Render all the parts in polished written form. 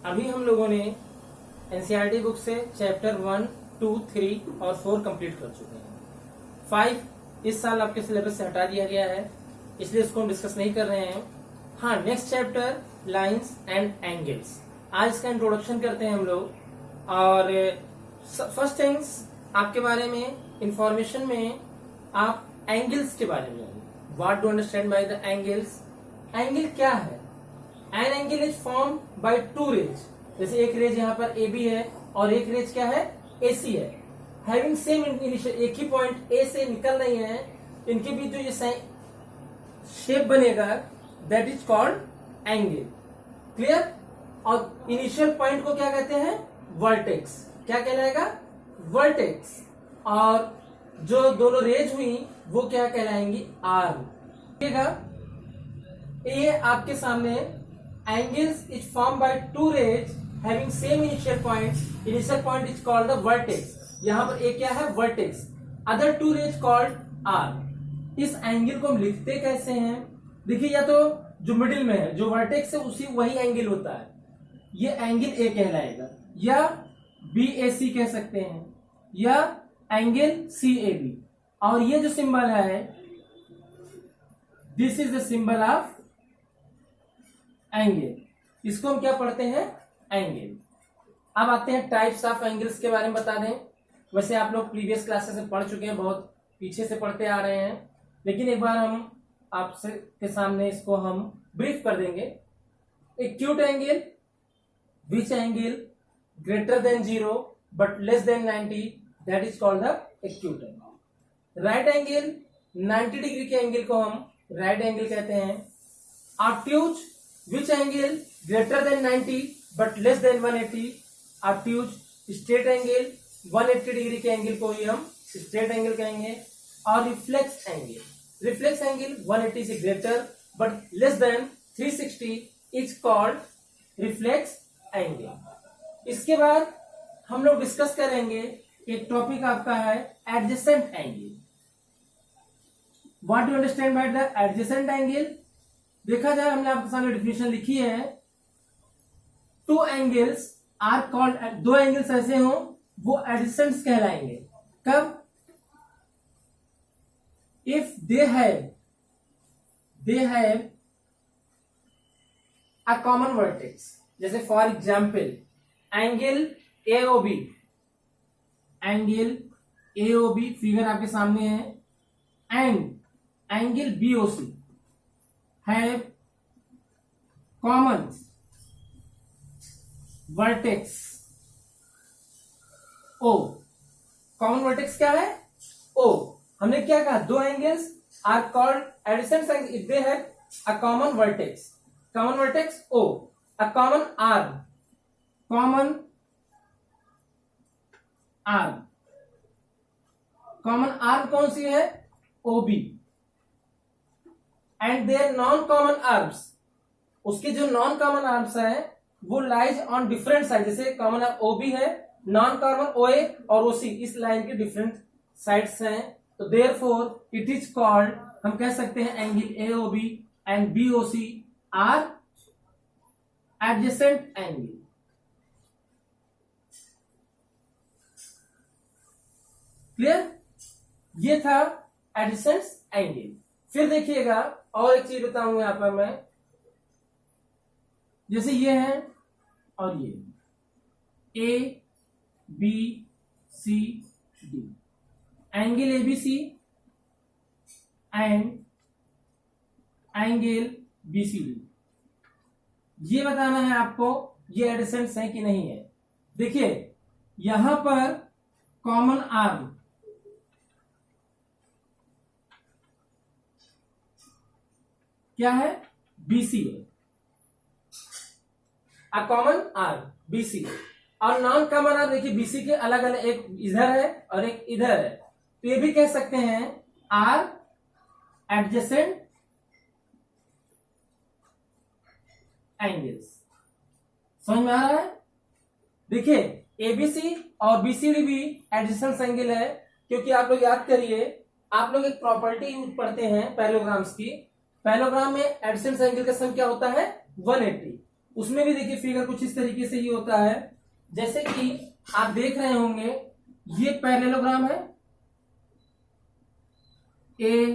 अभी हम लोगों ने एनसीईआरटी बुक से चैप्टर 1, 2, 3 और 4 कंप्लीट कर चुके हैं। 5 इस साल आपके सिलेबस से हटा दिया गया है, इसलिए इसको हम डिस्कस नहीं कर रहे हैं। हाँ, next chapter lines and angles, आज इसका इंट्रोडक्शन करते हैं हम लोग। और फर्स्ट थिंग्स आपके बारे में इंफॉर्मेशन में आप एंगल्स के बारे में जानिए। What do understand by the angles? Angle क्या है? An angle is form by two rays. जैसे एक रेज यहाँ पर ए बी है और एक रेज क्या है? ए सी है। हैविंग सेम इनिशियल, एक ही पॉइंट ए से निकल रही है, इनके बीच जो ये शेप बनेगा that is called angle. Clear? और इनिशियल पॉइंट को क्या कहते हैं? वर्टेक्स। क्या कहलाएगा? वर्टेक्स। और जो दोनों रेज हुई वो क्या कहलाएंगी? आर्म। ठीक है? ये आपके सामने angles is form by two rays having same initial point. Initial point is called the vertex. यहां पर एक क्या है? Vertex. Other two rays called arm. इस एंगल को हम लिखते कैसे हैं? देखिए, या तो जो मिडिल में है, जो वर्टेक्स है, उसी वही एंगल होता है, ये एंगल ए कहलाएगा, या बी ए सी कह सकते हैं, या एंगल सी ए बी। और ये जो सिंबल है, this is the symbol of angle. इसको हम क्या पढ़ते हैं? एंगल। अब आते हैं टाइप्स ऑफ एंगल्स के बारे में बता दें। वैसे आप लोग प्रीवियस क्लासेस में पढ़ चुके हैं, बहुत पीछे से पढ़ते आ रहे हैं, लेकिन एक बार हम आपसे के सामने इसको हम ब्रीफ कर देंगे। Acute angle, which angle greater than 0 but less than 90, that is called the acute angle. Right angle, 90 degree के एंगल को हम राइट एंगल कहते हैं। Obtuse, which angle greater than 90 but less than 180, obtuse. Straight angle, 180 degree के angle को ही हम straight angle कहेंगे। और रिफ्लेक्स एंगल, रिफ्लेक्स एंगल 180 से greater but less than 360 is called reflex angle. इसके बाद हम लोग डिस्कस करेंगे, एक टॉपिक आपका है adjacent angle. What do understand by the adjacent angle? देखा जाए, हमने आपके सामने डेफिनेशन लिखी है। टू एंगल्स आर कॉल्ड, दो एंगल्स ऐसे हो वो एडजेसेंट्स कहलाएंगे। कब? If they have a common vertex. जैसे for example angle AOB, angle AOB figure आपके सामने है, and angle BOC have common vertex O. Common vertex क्या है? ओ। हमने क्या कहा? दो angles are called adjacent angle if they have a common vertex. Common vertex O, a common arm, common arm. Common arm कौन सी है? OB. And there non common arms, उसके जो नॉन कॉमन आर्म्स है वो लाइज ऑन डिफरेंट साइड। जैसे common OB है, non common ओए और ओसी इस लाइन के डिफरेंट साइड्स हैं, तो देयरफॉर इट इज कॉल्ड, हम कह सकते हैं angle AOB and BOC are adjacent angle. Clear? ये था एडजेसेंट एंगल। फिर देखिएगा, और एक चीज बताऊंगा यहां पर मैं, जैसे ये है और ये A B C D, angle ABC and angle BCD. ये बताना है आपको ये एडजेसेंट्स है कि नहीं है। देखिए, यहां पर कॉमन आर्म क्या है? बीसी है, अ कॉमन आर्म बीसी। और नॉन कॉमन आर्म देखिए बीसी के अलग अलग, एक इधर है और एक इधर है, तो ये भी कह सकते हैं आर एडजेसेंट एंगल्स। समझ में आ रहा है? देखिए, एबीसी और बीसीडी भी एडजेसेंट एंगल है, क्योंकि आप लोग याद करिए, आप लोग एक प्रॉपर्टी पढ़ते हैं पैरेललोग्राम्स की। पैरेललोग्राम में एडजेसेंट एंगल का सम क्या होता है? 180। उसमें भी देखिए फिगर कुछ इस तरीके से ही होता है, जैसे कि आप देख रहे होंगे ये पैरेललोग्राम है, ए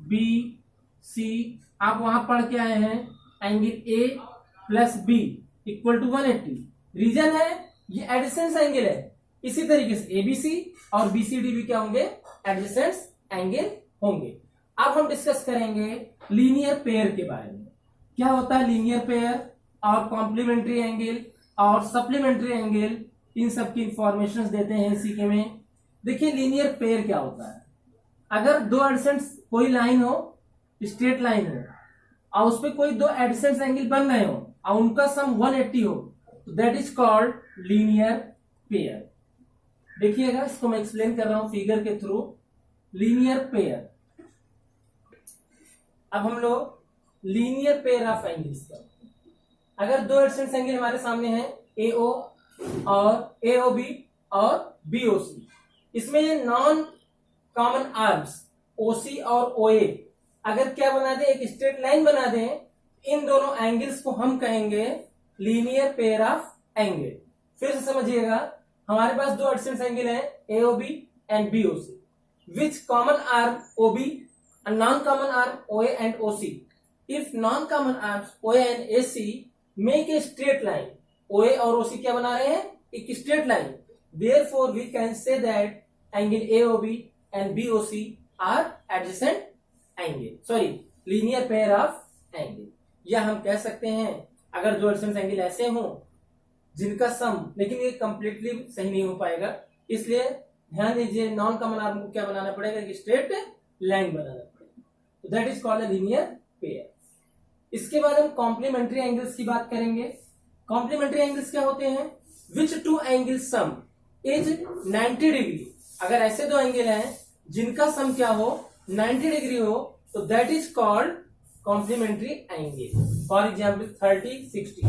बी सी, आप वहां पढ़ के आए हैं angle A plus B equal to 180। Reason है ये एडजेसेंस एंगल है, इसी तरीके से एबीसी और बीसीडी भी क्या होंगे, एडजेसेंस एंगल होंगे। अब हम डिस्कस करेंगे लीनियर पेयर के बारे में। क्या होता है लीनियर पेयर और कॉम्प्लीमेंट्री एंगल और सप्लीमेंट्री एंगल, इन सब की इंफॉर्मेशन देते हैं सीके में। देखिए लीनियर पेयर क्या होता है, अगर दो एडजेसेंट्स कोई लाइन हो, स्ट्रेट लाइन हो, और उस पर कोई दो एडजेसेंट एंगल बन रहे हो और उनका सम 180 हो, तो that is called linear pair. देखिएगा इसको मैं एक्सप्लेन कर रहा हूं फिगर के थ्रू। लीनियर पेयर, अब हम लोग लीनियर पेयर ऑफ एंगल्स का, अगर दो एडजेसेंट एंगल हमारे सामने हैं एओ और एओबी और बीओसी, इसमें नॉन कॉमन आर्म्स ओसी और ओए अगर क्या बना दें, एक स्ट्रेट लाइन बना दें, इन दोनों एंगल्स को हम कहेंगे लीनियर पेयर ऑफ एंगल। फिर से समझिएगा, हमारे पास दो एडजेसेंट एंगल हैं AOB and BOC, which common arm OB and non-common arm OA and OC. If non-common arms OA and AC make a straight line, OA और OC क्या बना रहे हैं, एक straight line. Therefore, we can say that angle AOB and BOC are adjacent angle. Sorry, linear pair of angle. या हम कह सकते हैं अगर दो adjacent angle ऐसे हों जिनका सम, लेकिन ये कंप्लीटली सही नहीं हो पाएगा, इसलिए ध्यान दीजिए नॉन कॉमन आर्म को क्या बनाना पड़ेगा, एक स्ट्रेट लाइन बनाना पड़ेगा। That is called a linear pair. इसके बाद हम कॉम्प्लीमेंट्री एंगल्स की बात करेंगे। कॉम्प्लीमेंट्री एंगल्स क्या होते हैं, which two angles sum is 90 degree. अगर ऐसे दो एंगल हैं जिनका सम क्या हो, 90 डिग्री हो, तो that is called complementary angle. For example 30-60,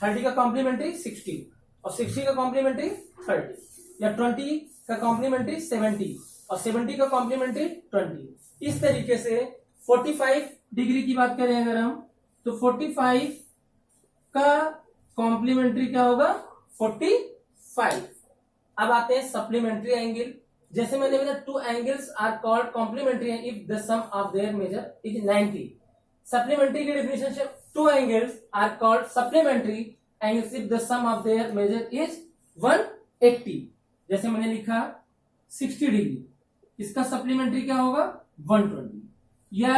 30 का कॉम्प्लीमेंट्री 60 और 60 का कॉम्प्लीमेंट्री 30, या 20 का कॉम्प्लीमेंट्री 70 और 70 का कॉम्प्लीमेंट्री 20। इस तरीके से 45 डिग्री की बात करें अगर हम, तो 45 का कॉम्प्लीमेंट्री क्या होगा, 45। अब आते हैं सप्लीमेंट्री एंगल। जैसे मैंने बोला two angles are called complementary if the sum of their measure is 90। Supplementary की definition, two angles are called supplementary angles if the sum of their measure is 180। जैसे मैंने लिखा 60 डिग्री, इसका सप्लीमेंट्री क्या होगा 120, या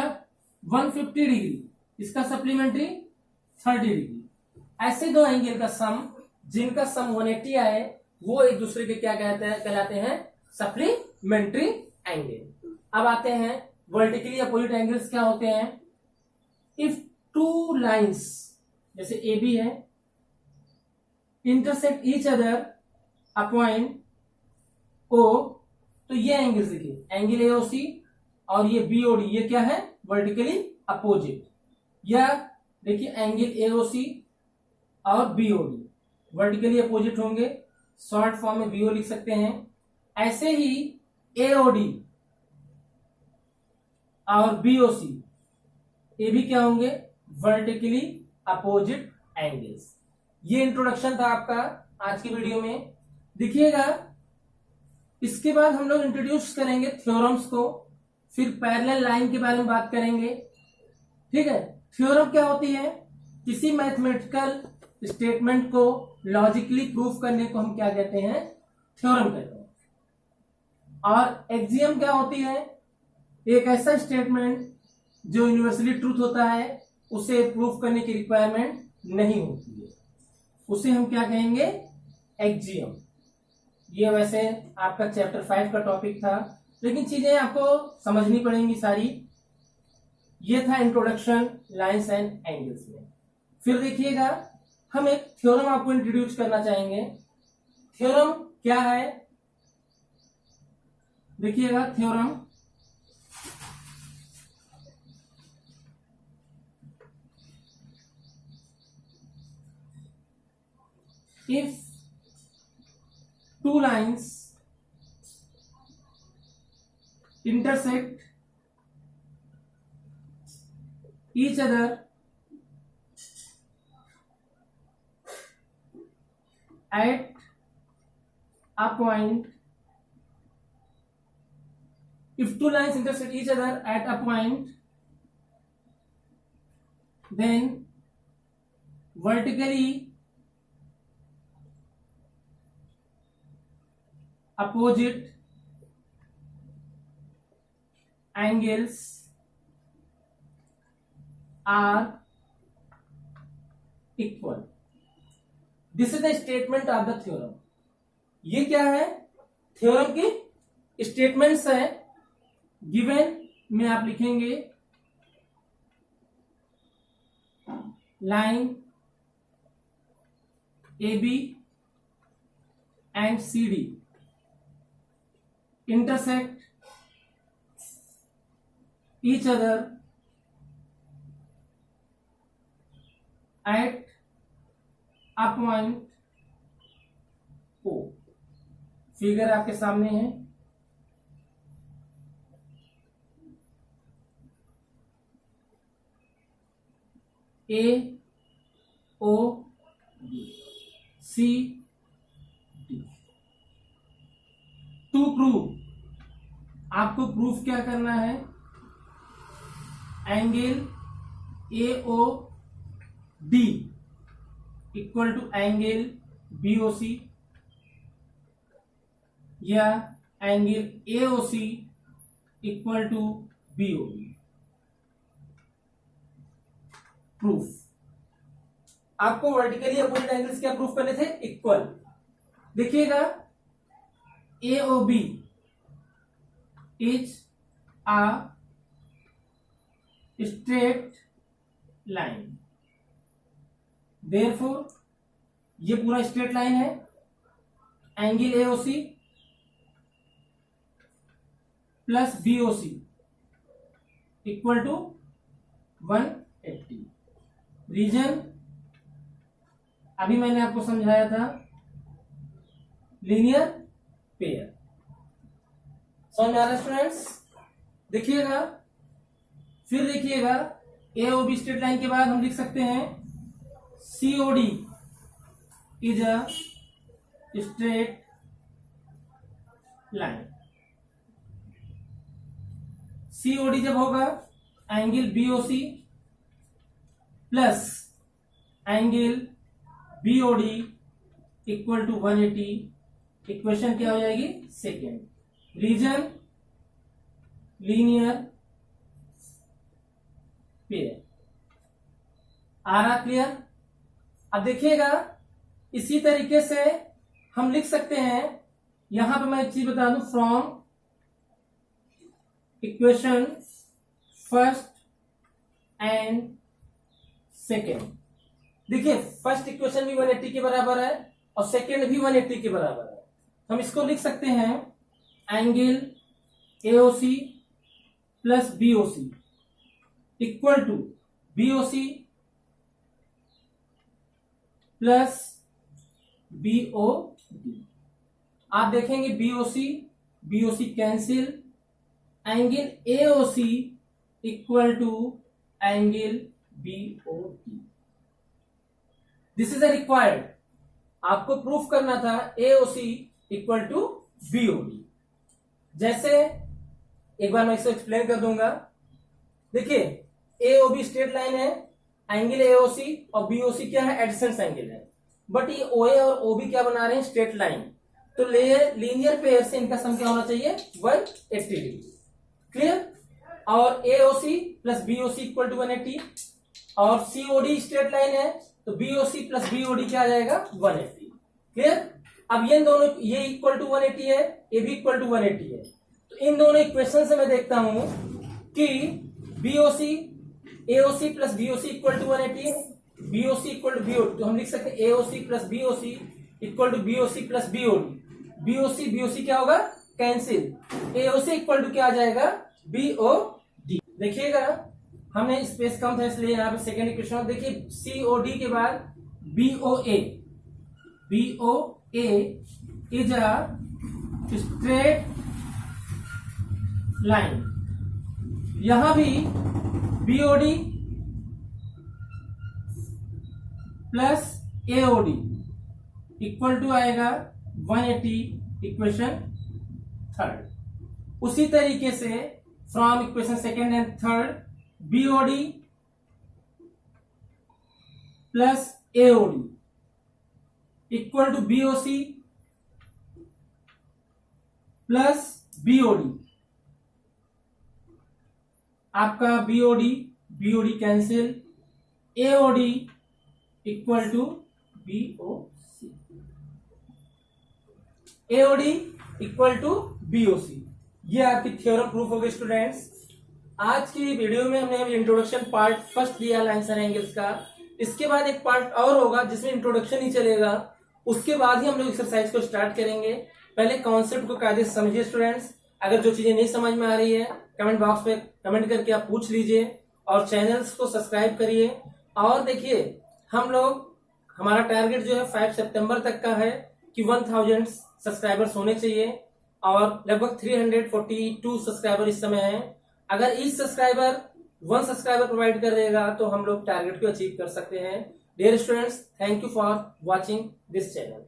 150 डिग्री, इसका सप्लीमेंट्री 30 डिग्री। ऐसे दो एंगल का सम जिनका सम 180 आए वो एक दूसरे के क्या कहलाते हैं, सप्लीमेंट्री एंगल। अब आते हैं वर्टिकली अपोजिट एंगल्स क्या होते हैं। इफ टू लाइंस जैसे ए बी है intersect each other a point O, तो ये एंगल्स देखिए, एंगल एओसी और ये बीओडी, ये क्या है वर्टिकली अपोजिट। या देखिए एंगल एओसी और बीओडी वर्टिकली अपोजिट होंगे, शॉर्ट फॉर्म में बीओ लिख सकते हैं। ऐसे ही एओडी और बीओसी ये भी क्या होंगे, वर्टिकली अपोजिट एंगल्स। ये इंट्रोडक्शन था आपका आज की वीडियो में। देखिएगा इसके बाद हम लोग इंट्रोड्यूस करेंगे थ्योरम्स को, फिर पैरेलल लाइन के बारे में बात करेंगे। ठीक है, थ्योरम क्या होती है, किसी मैथमेटिकल स्टेटमेंट को लॉजिकली प्रूफ करने को हम क्या कहते हैं, थ्योरम कहते हैं। और एक्सियम क्या होती है, एक ऐसा स्टेटमेंट जो यूनिवर्सली ट्रूथ होता है, उसे प्रूफ करने की रिक्वायरमेंट नहीं होती है, उसे हम क्या कहेंगे, एक्सियम। ये वैसे आपका चैप्टर 5 का टॉपिक था, लेकिन चीजें आपको समझनी पड़ेंगी सारी। ये था इंट्रोडक्शन लाइंस एंड एंगल्स में। फिर देखिएगा हम एक थ्योरम आपको इंट्रोड्यूस करना चाहेंगे। थ्योरम क्या है, देखिएगा theorem if two lines intersect each other at a point, if two lines intersect each other at a point, then vertically opposite angles are equal. This is the statement of the theorem. ये क्या है? Theorem की statements है. Given में आप लिखेंगे line A B and C D intersect each other at a point O. Figure आपके सामने है. A O B C D. To prove, आपको प्रूफ क्या करना है? Angle A O D equal to angle B O C या angle A O C equal to B O D. Proof. आपको vertically opposite angles क्या proof करने थे? Equal. देखिएगा AOB is a straight line. Therefore, ये पूरा straight line है. Angle AOC plus BOC equal to 180. Reason अभी मैंने आपको समझाया था, लीनियर पेयर. समझ में आ रहा है स्टूडेंट्स? देखिएगा, फिर देखिएगा AOB स्ट्रेट लाइन के बाद हम लिख सकते हैं COD is a straight line. COD जब होगा angle BOC plus angle BOD equal to 180. Equation क्या हो जाएगी? सेकेंड. Reason linear pair. आ रहा क्लियर? अब देखिएगा, इसी तरीके से हम लिख सकते हैं. यहां पे मैं एक चीज बता दूं, from equation first and second. देखिए, फर्स्ट इक्वेशन भी 180 के बराबर है और सेकेंड भी 180 के बराबर है. हम इसको लिख सकते हैं angle AOC plus BOC equal to BOC plus BOD. आप देखेंगे BOC cancel. Angle AOC equal to angle BOD. This is a required. आपको प्रूफ करना था AOC इक्वल टू BOD. जैसे एक बार मैं इसको एक्सप्लेन कर दूंगा. देखिए, AOB स्ट्रेट लाइन है, एंगल AOC और BOC क्या है? एडजेसेंट एंगल है. बट ये OA और OB क्या बना रहे हैं? Straight line. तो लीनियर पेयर से इनका सम क्या होना चाहिए? 180 डिग्री. क्लियर? और AOC plus BOC equal to 180 और COD स्ट्रेट लाइन है, तो BOC प्लस BOD क्या आ जाएगा? 180. क्लियर? अब ये दोनों, ये इक्वल टू 180 है, ये भी इक्वल टू 180 है. तो इन दोनों इक्वेशन से मैं देखता हूं कि BOC AOC plus BOC equal to 180 है, BOC इक्वल टू BOD. तो हम लिख सकते हैं AOC plus BOC equal to BOC plus BOD. BOC क्या होगा? कैंसिल. AOC इक्वल टू क्या आ जाएगा? BOD. देखिएगा, हमने स्पेस कम था इसलिए यहाँ पे सेकेंड इक्वेशन. देखिए, COD के बाद BOA is a straight line. यहां भी BOD plus AOD equal to आएगा 180 इक्वेशन थर्ड। उसी तरीके से from equation second and third BOD plus AOD equal to BOC plus BOD। आपका BOD cancel, AOD equal to BOC, AOD equal to BOC। ये आपकी theorem proof हो गई students. आज की वीडियो में हमने इंट्रोडक्शन पार्ट फर्स्ट दिया लाइन्स एंड एंगल्स का। इसके बाद एक पार्ट और होगा जिसमें इंट्रोडक्शन ही चलेगा, उसके बाद ही हम लोग एक्सरसाइज को स्टार्ट करेंगे। पहले कॉन्सेप्ट को कायदे से समझिए स्टूडेंट्स। अगर जो चीजें नहीं समझ में आ रही है कमेंट बॉक्स में कमेंट करके आप पूछ लीजिए, और चैनल्स को सब्सक्राइब करिए। और देखिए हमारा टारगेट जो है 5 सितंबर तक का है कि 1000 सब्सक्राइबर्स होने चाहिए, और लगभग 342 सब्सक्राइबर इस समय हैं। अगर ईच सब्सक्राइबर 1 सब्सक्राइबर प्रोवाइड कर देगा तो हम लोग टारगेट को अचीव कर सकते हैं। Dear students, thank you for watching this channel.